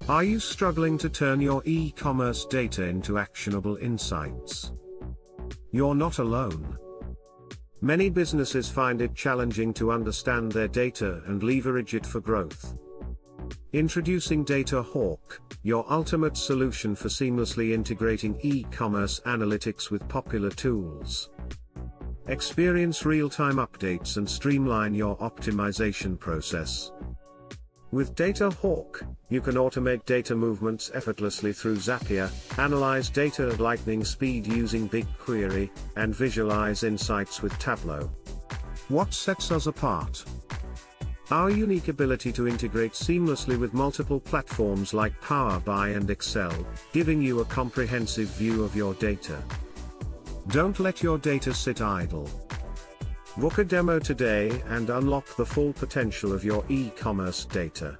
Are you struggling to turn your e-commerce data into actionable insights? You're not alone. Many businesses find it challenging to understand their data and leverage it for growth. Introducing DataHawk, your ultimate solution for seamlessly integrating e-commerce analytics with popular tools. Experience real-time updates and streamline your optimization process. With DataHawk, you can automate data movements effortlessly through Zapier, analyze data at lightning speed using BigQuery, and visualize insights with Tableau. What sets us apart? Our unique ability to integrate seamlessly with multiple platforms like Power BI and Excel, giving you a comprehensive view of your data. Don't let your data sit idle. Book a demo today and unlock the full potential of your e-commerce data.